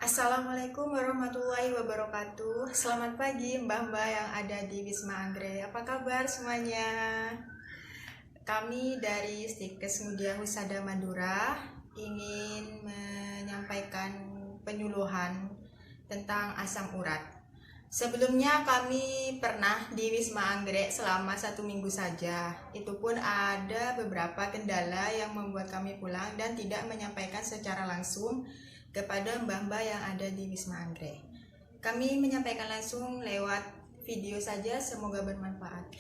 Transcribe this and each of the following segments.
Assalamualaikum warahmatullahi wabarakatuh. Selamat pagi mbah-mbah yang ada di Wisma Anggrek. Apa kabar semuanya? Kami dari Stikes Mudia Husada Madura ingin menyampaikan penyuluhan tentang asam urat. Sebelumnya kami pernah di Wisma Anggrek selama 1 minggu saja. Itu pun ada beberapa kendala yang membuat kami pulang dan tidak menyampaikan secara langsung kepada mbah-mbah yang ada di Wisma Anggrek. Kami menyampaikan langsung lewat video saja, semoga bermanfaat.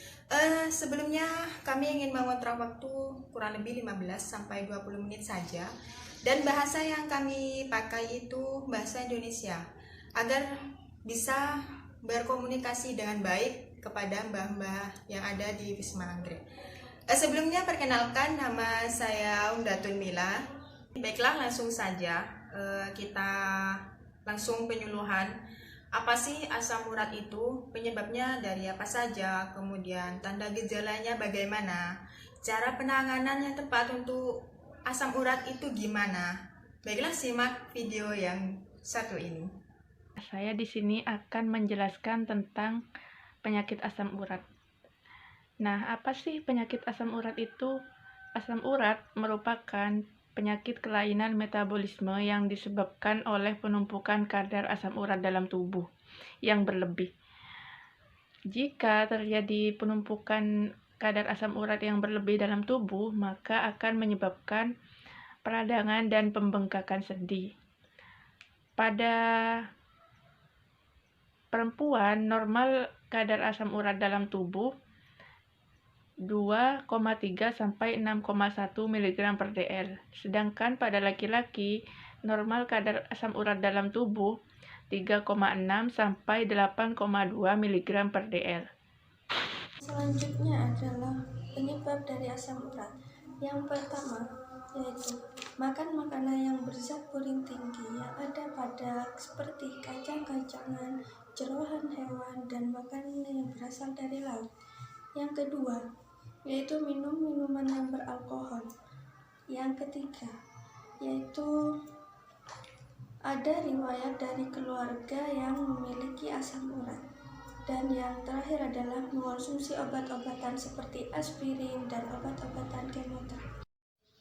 Sebelumnya kami ingin mengontrak waktu kurang lebih 15-20 menit saja. Dan bahasa yang kami pakai itu bahasa Indonesia agar bisa berkomunikasi dengan baik kepada mbah-mbah yang ada di Wisma Anggrek. Sebelumnya perkenalkan, nama saya Undatun Mila. Baiklah, langsung saja kita langsung penyuluhan. Apa sih asam urat itu? Penyebabnya dari apa saja? Kemudian tanda gejalanya bagaimana? Cara penanganan yang tepat untuk asam urat itu gimana? Baiklah, simak video yang satu ini. Saya di sini akan menjelaskan tentang penyakit asam urat. Nah, apa sih penyakit asam urat itu? Asam urat merupakan penyakit kelainan metabolisme yang disebabkan oleh penumpukan kadar asam urat dalam tubuh yang berlebih. Jika terjadi penumpukan kadar asam urat yang berlebih dalam tubuh, maka akan menyebabkan peradangan dan pembengkakan sendi. Pada perempuan, normal kadar asam urat dalam tubuh 2,3 sampai 6,1 mg per dl. Sedangkan pada laki-laki, normal kadar asam urat dalam tubuh 3,6 sampai 8,2 mg per dl. Selanjutnya adalah penyebab dari asam urat. Yang pertama yaitu makan makanan yang berzat purin tinggi yang ada pada seperti kacang-kacangan, jeroan hewan, dan makanan yang berasal dari laut. Yang kedua yaitu minum minuman yang beralkohol. Yang ketiga yaitu ada riwayat dari keluarga yang memiliki asam urat. Dan yang terakhir adalah mengonsumsi obat-obatan seperti aspirin dan obat-obatan kemoterapi.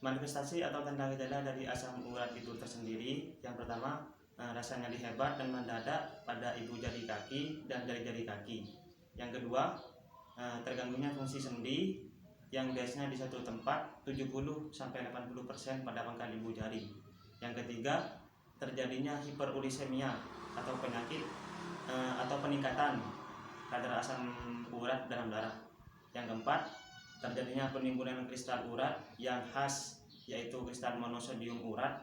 Manifestasi atau tanda gejala dari asam urat itu tersendiri, yang pertama rasa nyeri hebat dan mendadak pada ibu jari kaki dan jari-jari kaki. Yang kedua, terganggunya fungsi sendi yang biasanya di satu tempat 70-80% pada pangkal ibu jari. Yang ketiga, terjadinya hiperurisemia atau penyakit atau peningkatan kadar asam urat dalam darah. Yang keempat, terjadinya penimbunan kristal urat yang khas, yaitu kristal monosodium urat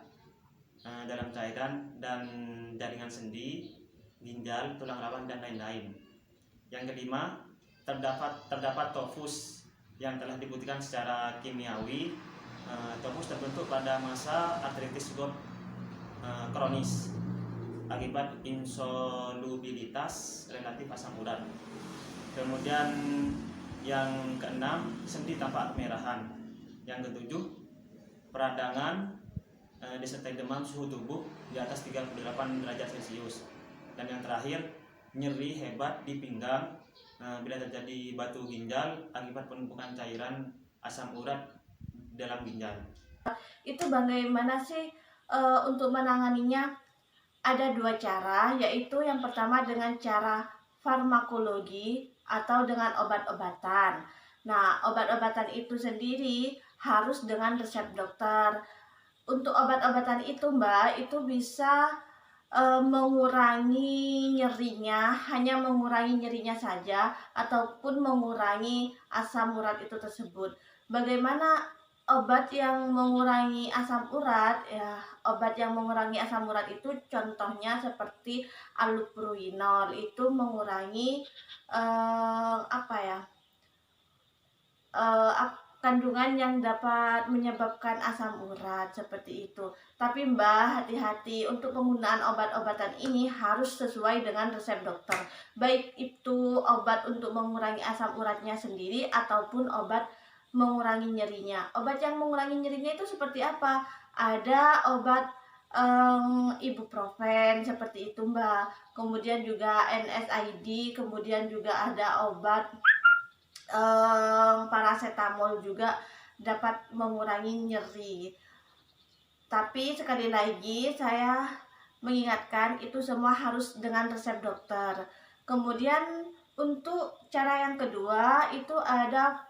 dalam cairan dan jaringan sendi, ginjal, tulang rawan, dan lain-lain. Yang kelima, terdapat tofus yang telah dibuktikan secara kimiawi. Tofus terbentuk pada masa artritis gout kronis akibat insolubilitas relatif asam urat. Kemudian yang keenam, sendi tampak kemerahan. Yang ketujuh, peradangan disertai demam suhu tubuh di atas 38 derajat Celcius. Dan yang terakhir, nyeri hebat di pinggang bila terjadi batu ginjal akibat penumpukan cairan asam urat dalam ginjal. Itu bagaimana sih untuk menanganinya? Ada dua cara, yaitu yang pertama dengan cara farmakologi atau dengan obat-obatan. Nah, obat-obatan itu sendiri harus dengan resep dokter. Untuk obat-obatan itu, Mbak, itu bisa mengurangi nyerinya, hanya mengurangi nyerinya saja, ataupun mengurangi asam urat itu tersebut. Bagaimana obat yang mengurangi asam urat? Ya, obat yang mengurangi asam urat itu contohnya seperti allopurinol, itu mengurangi kandungan yang dapat menyebabkan asam urat seperti itu. Tapi Mbak, hati-hati untuk penggunaan obat-obatan ini harus sesuai dengan resep dokter. Baik itu obat untuk mengurangi asam uratnya sendiri ataupun obat mengurangi nyerinya. Obat yang mengurangi nyerinya itu seperti apa? Ada obat ibuprofen seperti itu Mbak. Kemudian juga NSAID, kemudian juga ada obat paracetamol juga dapat mengurangi nyeri. Tapi sekali lagi saya mengingatkan itu semua harus dengan resep dokter. Kemudian untuk cara yang kedua itu ada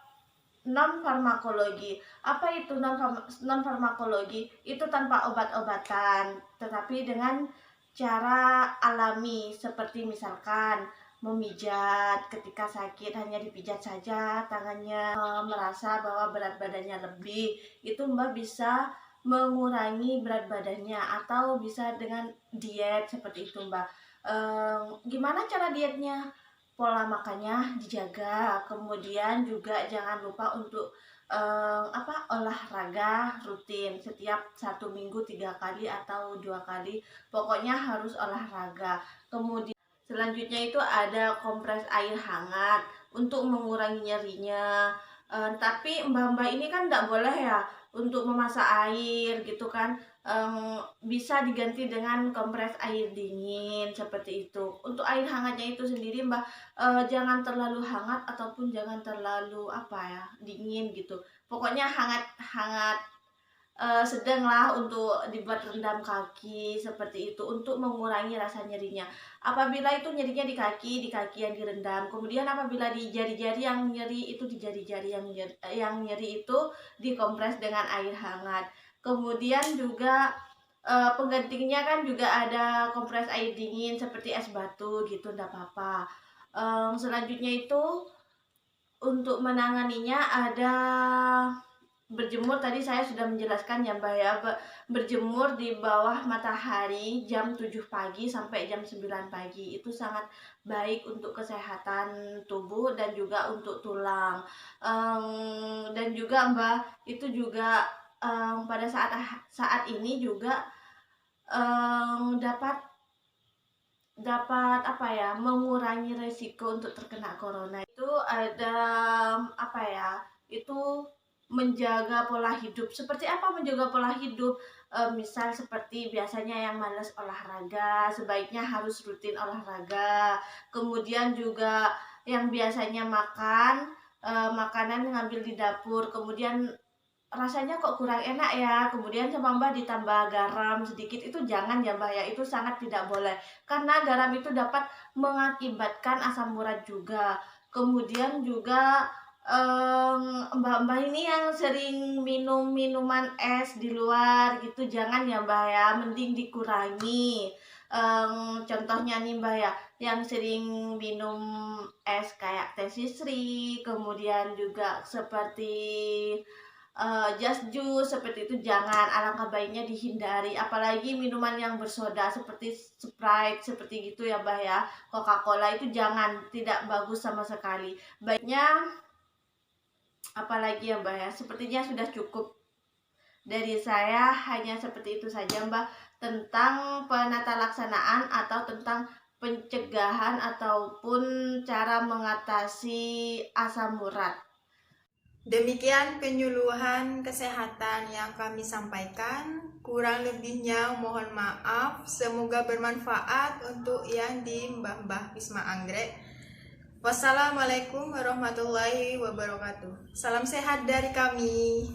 non farmakologi. Apa itu non farmakologi? Itu tanpa obat-obatan, tetapi dengan cara alami seperti misalkan memijat ketika sakit, hanya dipijat saja tangannya, merasa bahwa berat badannya lebih, itu Mbak bisa mengurangi berat badannya, atau bisa dengan diet seperti itu Mbak. Gimana cara dietnya? Pola makannya dijaga, kemudian juga jangan lupa untuk olahraga rutin setiap 1 minggu 3 kali atau 2 kali, pokoknya harus olahraga. Kemudian selanjutnya itu ada kompres air hangat untuk mengurangi nyerinya. Tapi mbak-mbak ini kan tidak boleh ya untuk memasak air gitu kan. Bisa diganti dengan kompres air dingin seperti itu. Untuk air hangatnya itu sendiri Mbak, jangan terlalu hangat ataupun jangan terlalu dingin gitu. Pokoknya hangat sedang lah untuk dibuat rendam kaki seperti itu untuk mengurangi rasa nyerinya. Apabila itu nyerinya di kaki yang direndam. Kemudian apabila di jari-jari yang nyeri itu, di jari-jari yang nyeri itu dikompres dengan air hangat. Kemudian juga penggantinya kan juga ada kompres air dingin seperti es batu gitu, enggak apa-apa. Selanjutnya itu untuk menanganinya ada berjemur. Tadi saya sudah menjelaskan ya Mbak ya, berjemur di bawah matahari jam 7 pagi sampai jam 9 pagi itu sangat baik untuk kesehatan tubuh dan juga untuk tulang. Dan juga Mbak, itu juga pada saat ini juga dapat mengurangi resiko untuk terkena corona. Itu ada itu menjaga pola hidup. Seperti apa menjaga pola hidup? Misal seperti biasanya yang malas olahraga, sebaiknya harus rutin olahraga. Kemudian juga yang biasanya makan makanan ngambil di dapur, kemudian rasanya kok kurang enak ya, kemudian sama Mbak ditambah garam sedikit, itu jangan ya Mbak ya, itu sangat tidak boleh, karena garam itu dapat mengakibatkan asam urat juga. Kemudian juga mbak-mbak ini yang sering minum minuman es di luar gitu, jangan ya Mbak ya, mending dikurangi. Contohnya nih Mbak ya, yang sering minum es kayak teh sisri, kemudian juga seperti just juice seperti itu jangan, alangkah baiknya dihindari. Apalagi minuman yang bersoda seperti Sprite seperti gitu ya Mbak ya, Coca-Cola itu jangan, tidak bagus sama sekali. Baiknya apalagi ya Mbak ya, sepertinya sudah cukup dari saya, hanya seperti itu saja Mbak tentang penata laksanaan atau tentang pencegahan ataupun cara mengatasi asam urat. Demikian penyuluhan kesehatan yang kami sampaikan. Kurang lebihnya mohon maaf. Semoga bermanfaat untuk yang di Mbah Wisma Anggrek. Wassalamualaikum warahmatullahi wabarakatuh. Salam sehat dari kami.